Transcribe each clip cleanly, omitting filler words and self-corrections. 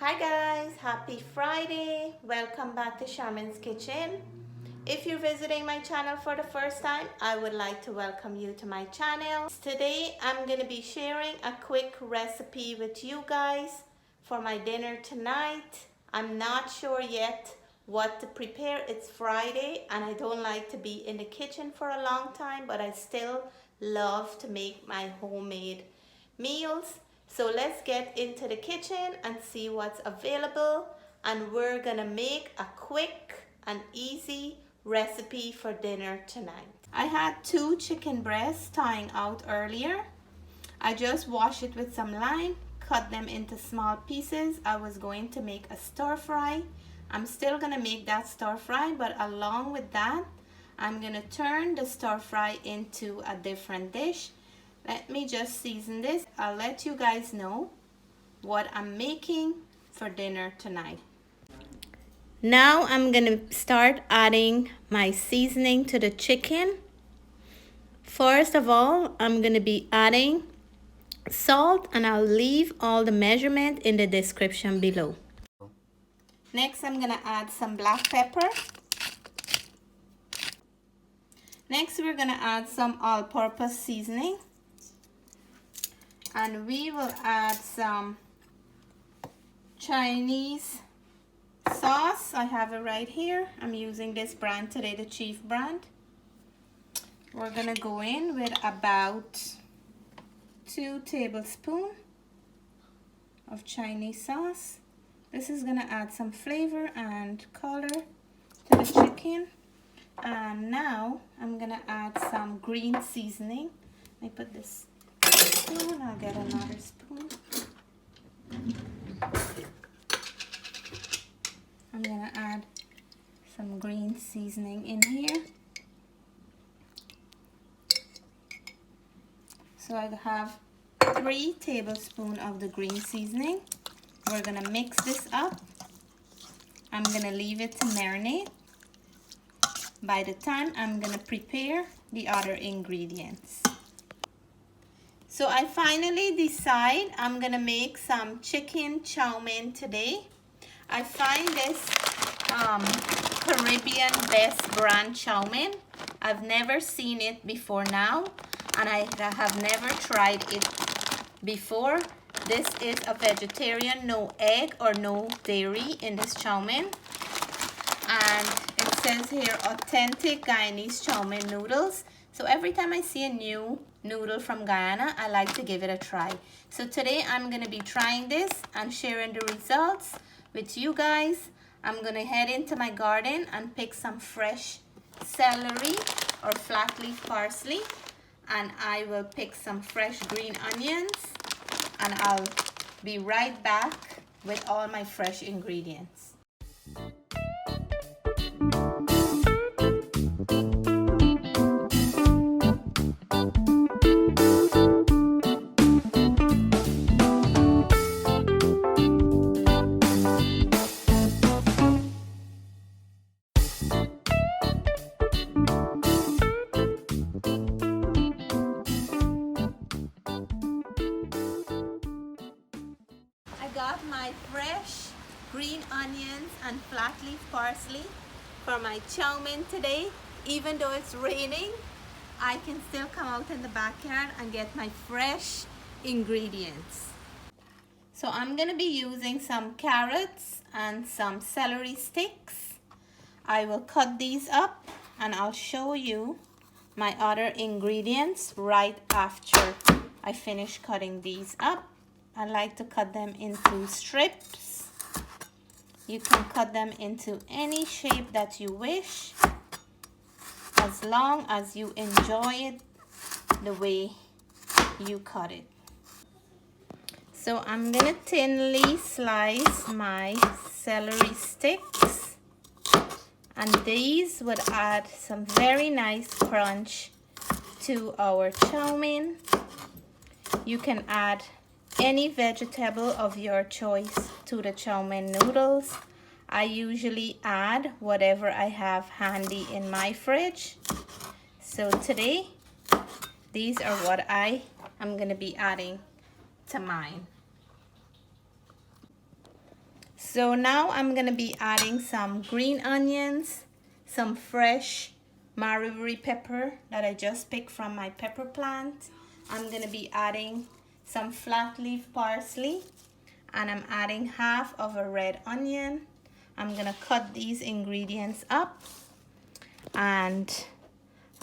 Hi guys, happy Friday. Welcome back to Chowmein's Kitchen. If you're visiting my channel for the first time, I would like to welcome you to my channel. Today I'm going to be sharing a quick recipe with you guys for my dinner tonight. I'm not sure yet what to prepare. It's Friday and I don't like to be in the kitchen for a long time, but I still love to make my homemade meals. So let's get into the kitchen and see what's available, and we're gonna make a quick and easy recipe for dinner tonight. I had 2 chicken breasts thawing out earlier. I just washed it with some lime, cut them into small pieces. I was going to make a stir fry. I'm still gonna make that stir fry, but along with that, I'm gonna turn the stir fry into a different dish. Let me just season this. I'll let you guys know what I'm making for dinner tonight. Now I'm gonna start adding my seasoning to the chicken. First of all, I'm gonna be adding salt, and I'll leave all the measurement in the description below. Next, I'm gonna add some black pepper. Next, we're gonna add some all-purpose seasoning. And we will add some Chinese sauce. I have it right here. I'm using this brand today, the Chief brand. We're gonna go in with about 2 tablespoons of Chinese sauce. This is gonna add some flavor and color to the chicken. And now I'm gonna add some green seasoning. Let me put this spoon. I'll get another spoon. I'm gonna add some green seasoning in here. So I have 3 tablespoons of the green seasoning. We're gonna mix this up. I'm gonna leave it to marinate. By the time I'm gonna prepare the other ingredients. So I finally decide I'm gonna make some chicken chow mein today. I find this Caribbean best brand chow mein. I've never seen it before now, and I have never tried it before. This is a vegetarian, no egg or no dairy in this chow mein. And it says here authentic Guyanese chow mein noodles. So every time I see a new noodle from Guyana, I like to give it a try. So today I'm gonna be trying this and sharing the results with you guys. I'm gonna head into my garden and pick some fresh celery or flat leaf parsley, and I will pick some fresh green onions, and I'll be right back with all my fresh ingredients. Got my fresh green onions and flat leaf parsley for my chow mein today. Even though it's raining, I can still come out in the backyard and get my fresh ingredients. So I'm gonna be using some carrots and some celery sticks. I will cut these up and I'll show you my other ingredients right after I finish cutting these up. I like to cut them into strips. You can cut them into any shape that you wish, as long as you enjoy it the way you cut it. So I'm gonna thinly slice my celery sticks, and these would add some very nice crunch to our chow mein. You can add any vegetable of your choice to the chow mein noodles. I usually add whatever I have handy in my fridge. So today, these are what I am gonna be adding to mine. So now I'm gonna be adding some green onions, some fresh wirrie pepper that I just picked from my pepper plant. I'm gonna be adding some flat leaf parsley, and I'm adding half of a red onion. I'm gonna cut these ingredients up and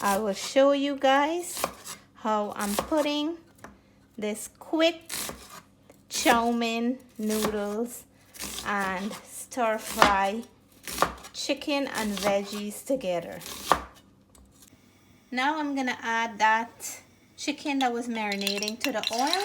I will show you guys how I'm putting this quick Chowmein noodles and stir fry chicken and veggies together. Now I'm gonna add that chicken that was marinating to the oil.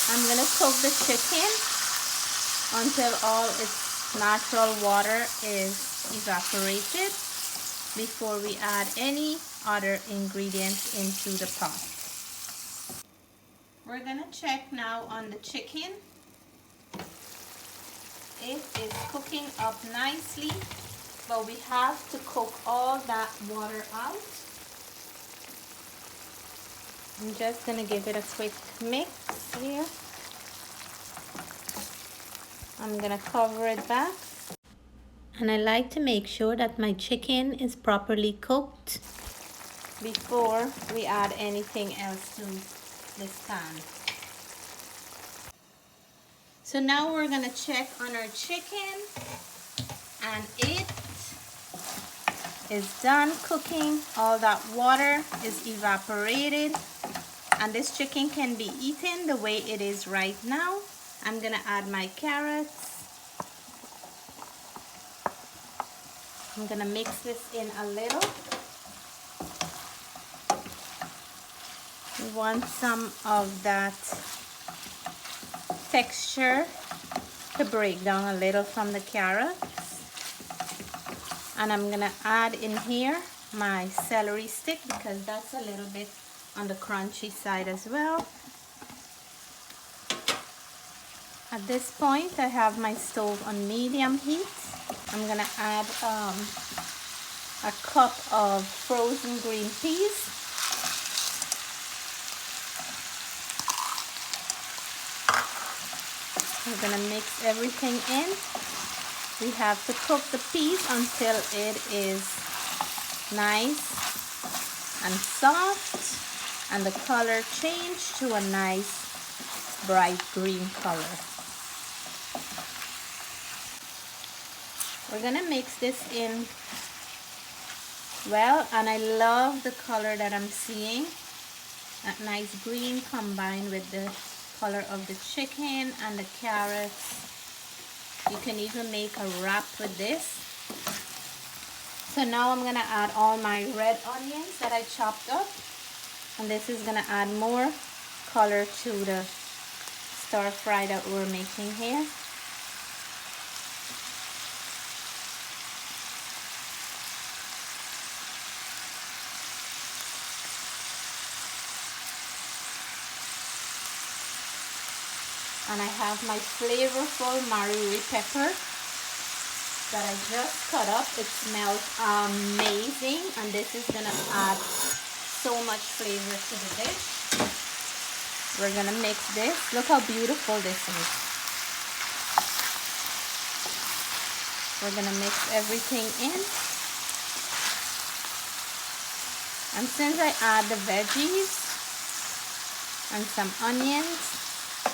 I'm gonna cook the chicken until all its natural water is evaporated before we add any other ingredients into the pot. We're gonna check now on the chicken. It is cooking up nicely, but we have to cook all that water out. I'm just gonna give it a quick mix here. I'm gonna cover it back. And I like to make sure that my chicken is properly cooked before we add anything else to this pan. So now we're gonna check on our chicken, and it is done cooking. All that water is evaporated, and this chicken can be eaten the way it is right now. I'm gonna add my carrots. I'm gonna mix this in a little. We want some of that texture to break down a little from the carrots. And I'm gonna add in here my celery stick because that's a little bit on the crunchy side as well. At this point, I have my stove on medium heat. I'm gonna add a cup of frozen green peas. We're gonna mix everything in. We have to cook the peas until it is nice and soft and the color change to a nice bright green color. We're gonna mix this in well, and I love the color that I'm seeing. That nice green combined with the color of the chicken and the carrots. You can even make a wrap with this. So now I'm gonna add all my red onions that I chopped up, and this is gonna add more color to the stir fry that we're making here. And I have my flavorful wirrie pepper that I just cut up. It smells amazing, and this is gonna add so much flavor to the dish. We're gonna mix this. Look how beautiful this is. We're gonna mix everything in. And since I add the veggies and some onions,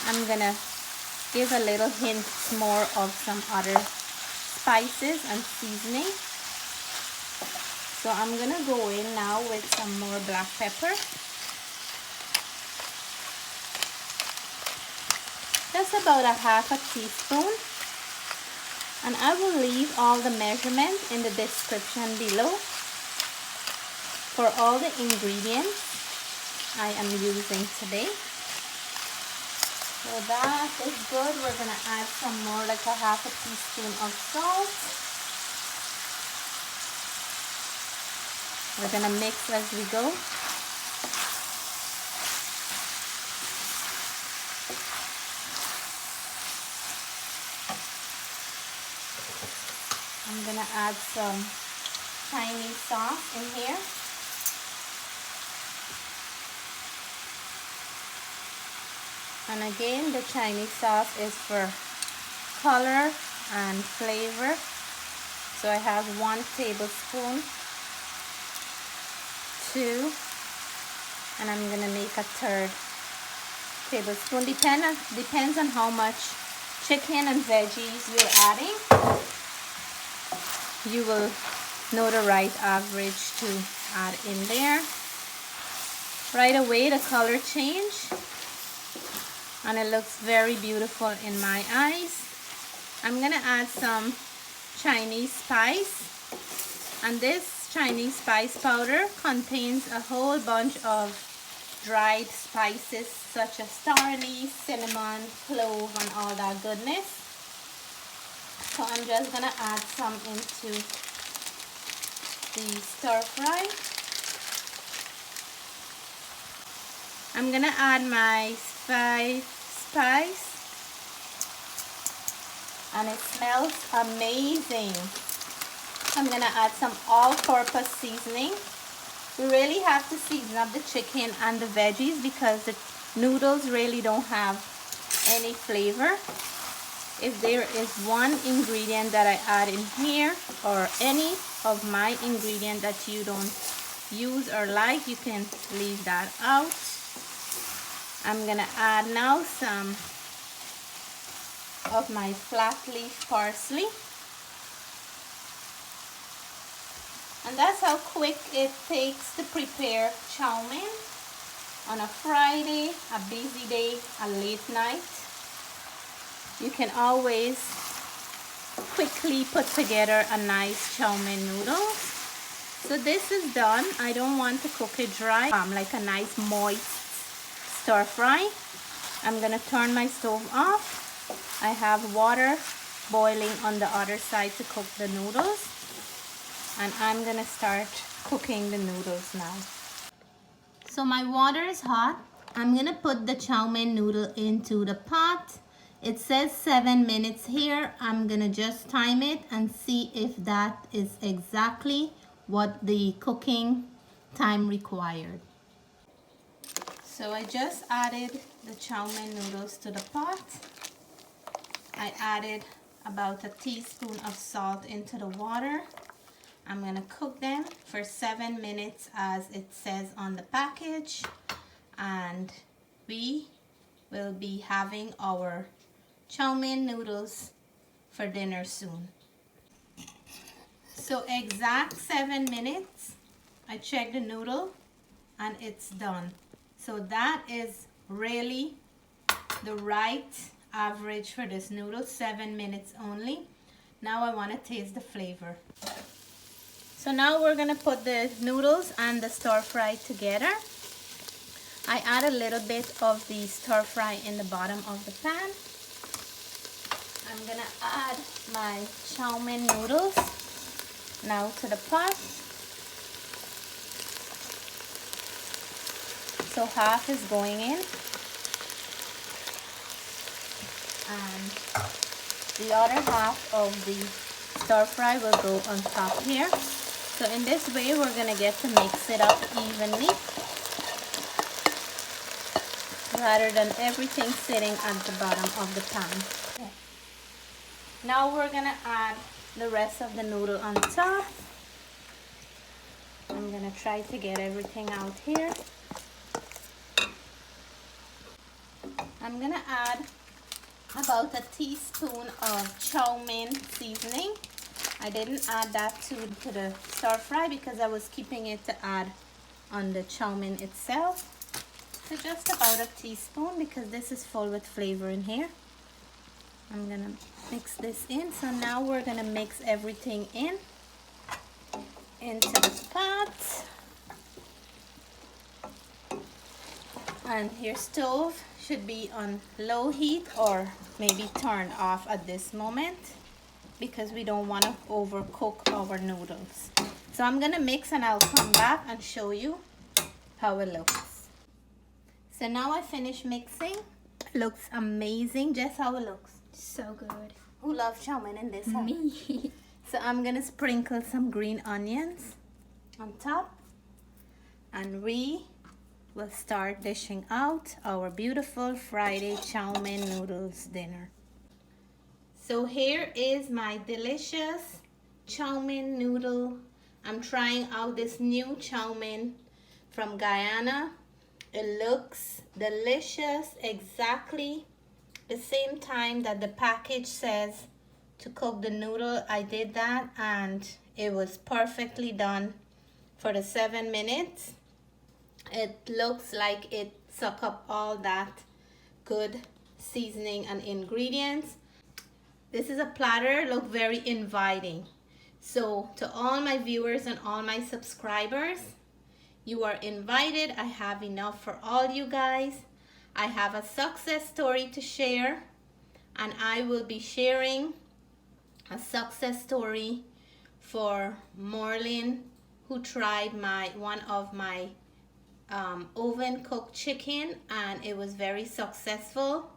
I'm gonna give a little hint more of some other spices and seasoning. So I'm gonna go in now with some more black pepper. Just about a half a teaspoon. And I will leave all the measurement in the description below for all the ingredients I am using today. So that is good. We're gonna add some more, like a half a teaspoon of salt. We're gonna mix as we go. I'm gonna add some Chinese sauce in here. And again, the Chinese sauce is for color and flavor. So I have 1 tablespoon, 2, and I'm gonna make a 3rd tablespoon. Depends on how much chicken and veggies you're adding. You will know the right average to add in there. Right away the color change and it looks very beautiful in my eyes. I'm gonna add some Chinese spice, and this Chinese spice powder contains a whole bunch of dried spices such as star anise, cinnamon, clove, and all that goodness. So I'm just gonna add some into the stir fry. I'm gonna add my spice, and it smells amazing. I'm gonna add some all-purpose seasoning. We really have to season up the chicken and the veggies because the noodles really don't have any flavor. If there is one ingredient that I add in here, or any of my ingredient that you don't use or like, you can leave that out. I'm gonna add now some of my flat leaf parsley. And that's how quick it takes to prepare chow mein on a Friday, a busy day, a late night. You can always quickly put together a nice chow mein noodle. So this is done. I don't want to cook it dry. Like a nice moist stir fry. I'm gonna turn my stove off. I have water boiling on the other side to cook the noodles. And I'm gonna start cooking the noodles now. So my water is hot. I'm gonna put the chow mein noodle into the pot. It says 7 minutes here. I'm gonna just time it and see if that is exactly what the cooking time required. So I just added the chow mein noodles to the pot. I added about a teaspoon of salt into the water. I'm gonna cook them for 7 minutes as it says on the package, and we will be having our chow mein noodles for dinner soon. So exact 7 minutes, I checked the noodle and it's done. So that is really the right average for this noodle, 7 minutes only. Now I want to taste the flavor. So now we're gonna put the noodles and the stir fry together. I add a little bit of the stir fry in the bottom of the pan. I'm gonna add my chow mein noodles now to the pot. So half is going in, and the other half of the stir fry will go on top here. So in this way we're gonna get to mix it up evenly rather than everything sitting at the bottom of the pan. Okay. Now we're gonna add the rest of the noodle on top. I'm gonna try to get everything out here. I'm gonna add about a teaspoon of chow mein seasoning. I didn't add that to the stir fry because I was keeping it to add on the chow mein itself. So just about a teaspoon because this is full with flavor in here. I'm gonna mix this in. So now we're gonna mix everything into the pot. And your stove should be on low heat or maybe turned off at this moment, because we don't want to overcook our noodles. So I'm gonna mix and I'll come back and show you how it looks. So now I finished mixing. It looks amazing. Just how it looks. So good. Who loves chow mein in this house? Me. So I'm gonna sprinkle some green onions on top, and we will start dishing out our beautiful Friday Chowmein noodles dinner. So here is my delicious Chowmein noodle. I'm trying out this new Chowmein from Guyana. It looks delicious, exactly the same time that the package says to cook the noodle. I did that and it was perfectly done for the 7 minutes. It looks like it sucked up all that good seasoning and ingredients. This is a platter, look very inviting. So to all my viewers and all my subscribers, you are invited. I have enough for all you guys. I have a success story to share, and I will be sharing a success story for Marlene, who tried one of my oven cooked chicken, and it was very successful.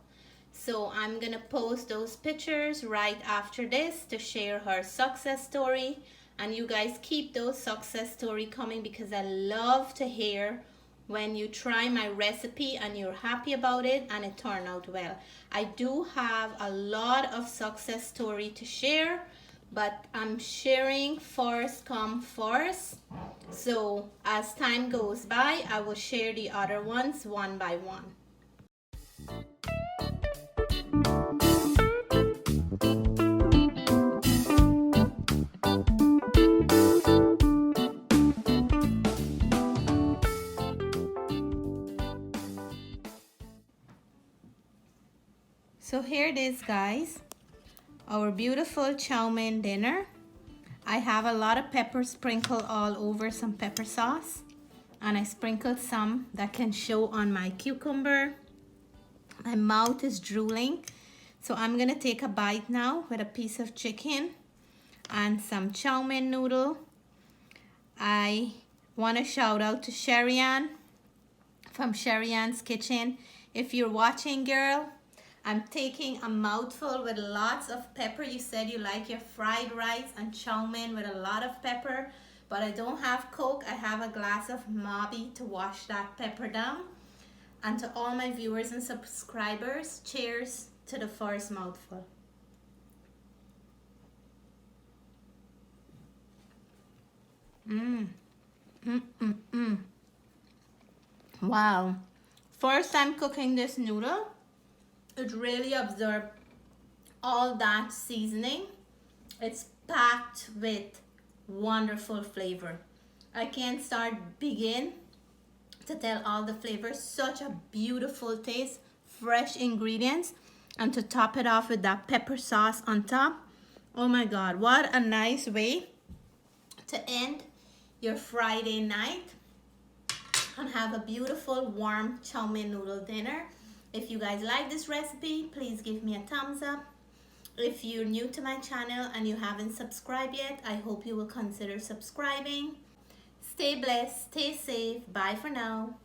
So I'm gonna post those pictures right after this to share her success story, and you guys keep those success story coming because I love to hear when you try my recipe and you're happy about it and it turned out well. I do have a lot of success story to share, but I'm sharing first come first. So as time goes by, I will share the other ones one by one. So here it is, guys, our beautiful Chowmein dinner. I have a lot of pepper sprinkled all over some pepper sauce, and I sprinkled some that can show on my cucumber. My mouth is drooling, so I'm gonna take a bite now with a piece of chicken and some Chowmein noodle. I want to shout out to Sherry-Ann from Sherry-Ann's Kitchen. If you're watching, girl, I'm taking a mouthful with lots of pepper. You said you like your fried rice and Chowmein with a lot of pepper, but I don't have Coke. I have a glass of Mabi to wash that pepper down. And to all my viewers and subscribers, cheers to the first mouthful. Wow. First time cooking this noodle. It really absorbed all that seasoning. It's packed with wonderful flavor. I can't begin to tell all the flavors. Such a beautiful taste, fresh ingredients, and to top it off with that pepper sauce on top. Oh my God, what a nice way to end your Friday night and have a beautiful warm Chowmein noodle dinner. If you guys like this recipe, please give me a thumbs up. If you're new to my channel and you haven't subscribed yet, I hope you will consider subscribing. Stay blessed, stay safe. Bye for now.